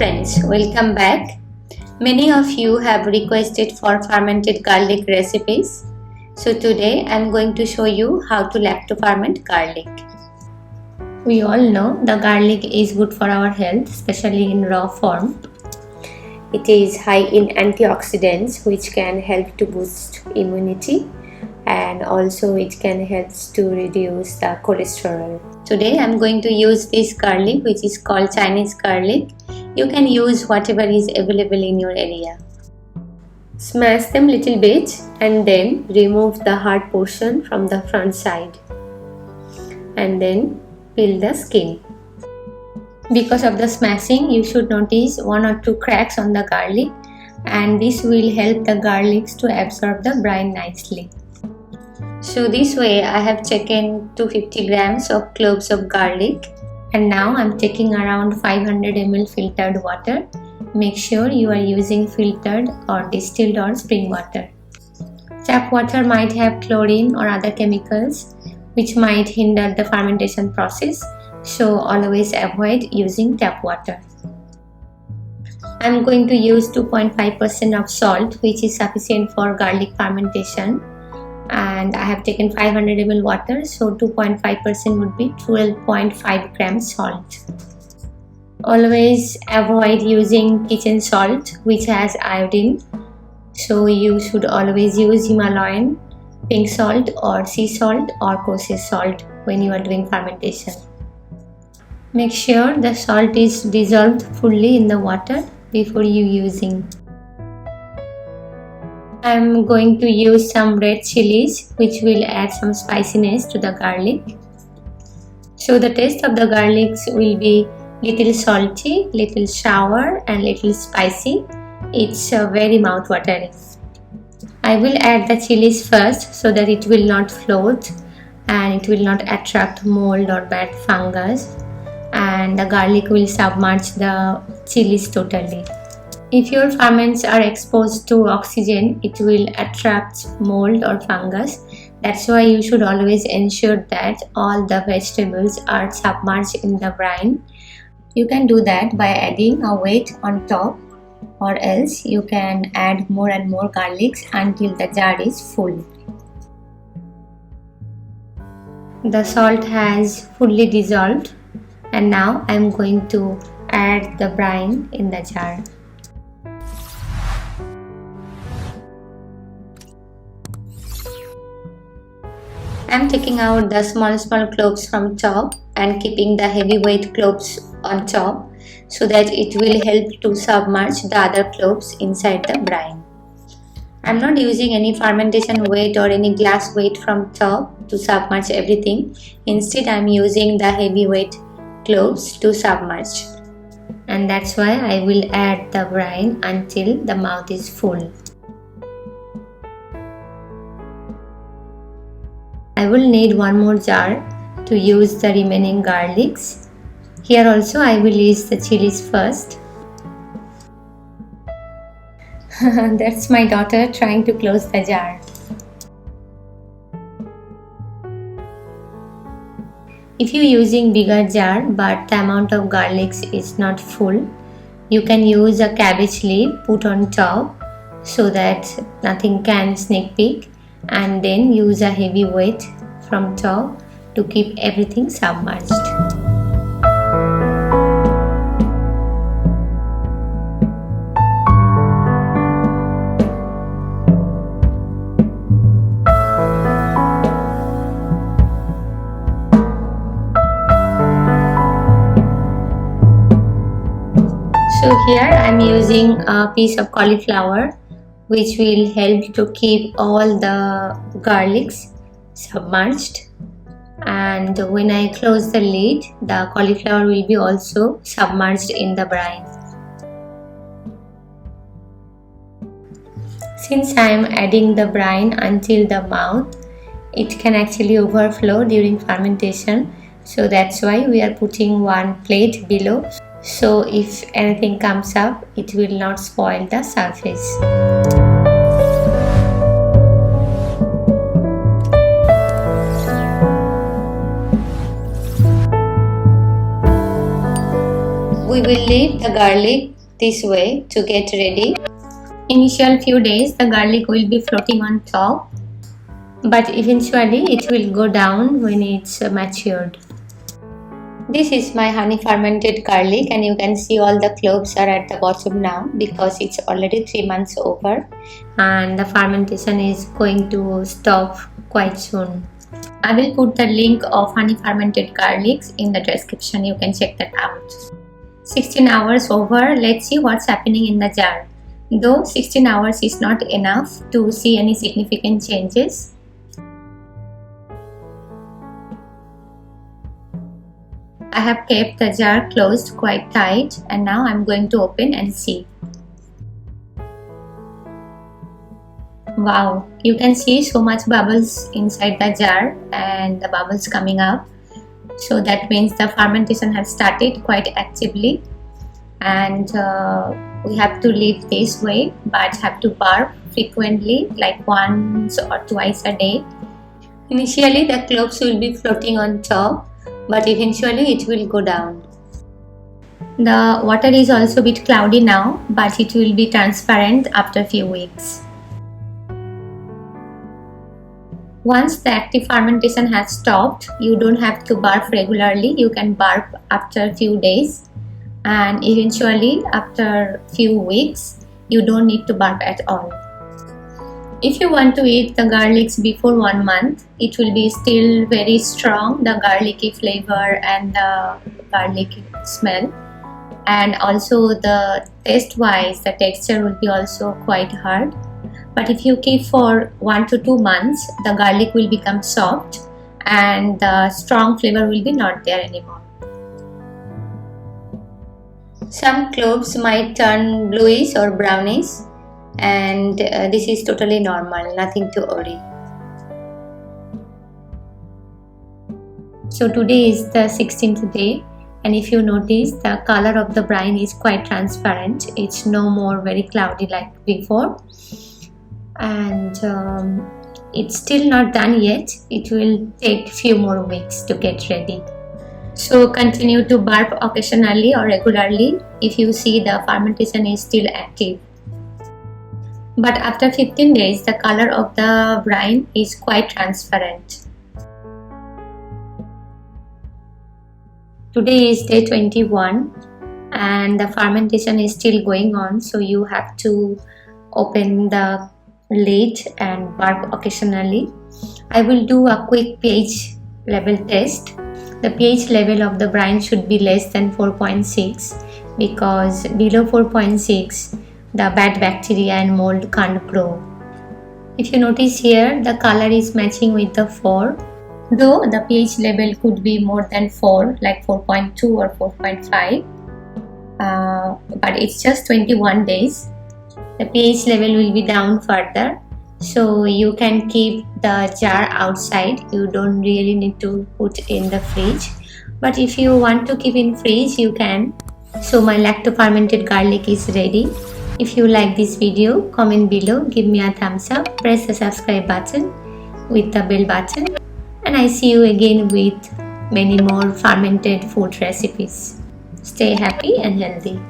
friends, welcome back. Many of you have requested for fermented garlic recipes. So today I am going to show you how to lacto-ferment garlic. We all know the garlic is good for our health, especially in raw form. It is high in antioxidants which can help to boost immunity, and also it can help to reduce the cholesterol. Today I am going to use this garlic which is called Chinese garlic. You can use whatever is available in your area. Smash them little bit and then remove the hard portion from the front side and then peel the skin. Because of the smashing, you should notice 1 or 2 cracks on the garlic, and this will help the garlics to absorb the brine nicely. So this way I have taken 250 grams of cloves of garlic, and now I am taking around 500 ml filtered water. Make sure you are using filtered or distilled or spring water. Tap water might have chlorine or other chemicals which might hinder the fermentation process, so always avoid using tap water. I am going to use 2.5% of salt, which is sufficient for garlic fermentation, and I have taken 500 ml water, so 2.5% would be 12.5 grams salt. Always avoid using kitchen salt which has iodine, so you should always use Himalayan pink salt or sea salt or kosher salt when you are doing fermentation. Make sure the salt is dissolved fully in the water before you using. I am going to use some red chilies which will add some spiciness to the garlic. So the taste of the garlics will be little salty, little sour and little spicy. It's very mouth-watering. I will add the chilies first so that it will not float and it will not attract mold or bad fungus, and the garlic will submerge the chilies totally. If your ferments are exposed to oxygen, it will attract mold or fungus. That's why you should always ensure that all the vegetables are submerged in the brine. You can do that by adding a weight on top, or else you can add more and more garlics until the jar is full. The salt has fully dissolved, and now I am going to add the brine in the jar. I am taking out the small cloves from top and keeping the heavyweight cloves on top so that it will help to submerge the other cloves inside the brine. I am not using any fermentation weight or any glass weight from top to submerge everything. Instead, I am using the heavyweight cloves to submerge, and that's why I will add the brine until the mouth is full. I will need one more jar to use the remaining garlics. Here also I will use the chilies first. That's my daughter trying to close the jar. If you're using bigger jar but the amount of garlics is not full, you can use a cabbage leaf put on top so that nothing can sneak peek, and then use a heavy weight from top to keep everything submerged. So here I am using a piece of cauliflower which will help to keep all the garlics submerged, and when I close the lid, the cauliflower will be also submerged in the brine. Since I am adding the brine until the mouth, it can actually overflow during fermentation, so that's why we are putting one plate below, so if anything comes up, it will not spoil the surface. We will leave the garlic this way to get ready. Initial few days the garlic will be floating on top, but eventually it will go down when it's matured. This is my honey fermented garlic, and you can see all the cloves are at the bottom now because it's already 3 months over and the fermentation is going to stop quite soon. I will put the link of honey fermented garlics in the description. You can check that out. 16 hours over. Let's see what's happening in the jar. Though 16 hours is not enough to see any significant changes, I have kept the jar closed quite tight, and now I'm going to open and see. Wow, you can see so much bubbles inside the jar and the bubbles coming up. So that means the fermentation has started quite actively, and we have to leave this way but have to burp frequently, like once or twice a day. Initially the cloves will be floating on top, but eventually it will go down. The water is also a bit cloudy now, but it will be transparent after a few weeks. Once the active fermentation has stopped, you don't have to burp regularly. You can burp after a few days, and eventually after a few weeks you don't need to burp at all. If you want to eat the garlics before 1 month, it will be still very strong, the garlicky flavor and the garlic smell, and also the taste wise the texture will be also quite hard. But if you keep for 1 to 2 months, the garlic will become soft and the strong flavor will be not there anymore. Some cloves might turn bluish or brownish, and this is totally normal, nothing to worry. So today is the 16th day, and if you notice, the color of the brine is quite transparent. It's no more very cloudy like before, and it's still not done yet. It will take few more weeks to get ready. So continue to burp occasionally or regularly if you see the fermentation is still active. But after 15 days, the color of the brine is quite transparent. Today is day 21 and the fermentation is still going on, so you have to open the lid and burp occasionally. I will do a quick pH level test. The pH level of the brine should be less than 4.6 because below 4.6 the bad bacteria and mold can't grow. If you notice here, the color is matching with the 4, though the pH level could be more than 4, like 4.2 or 4.5, but it's just 21 days. The pH level will be down further, so you can keep the jar outside. You don't really need to put in the fridge, but if you want to keep in fridge, you can. So my lacto fermented garlic is ready. If you like this video, comment below, give me a thumbs up, press the subscribe button with the bell button, and I see you again with many more fermented food recipes. Stay happy and healthy.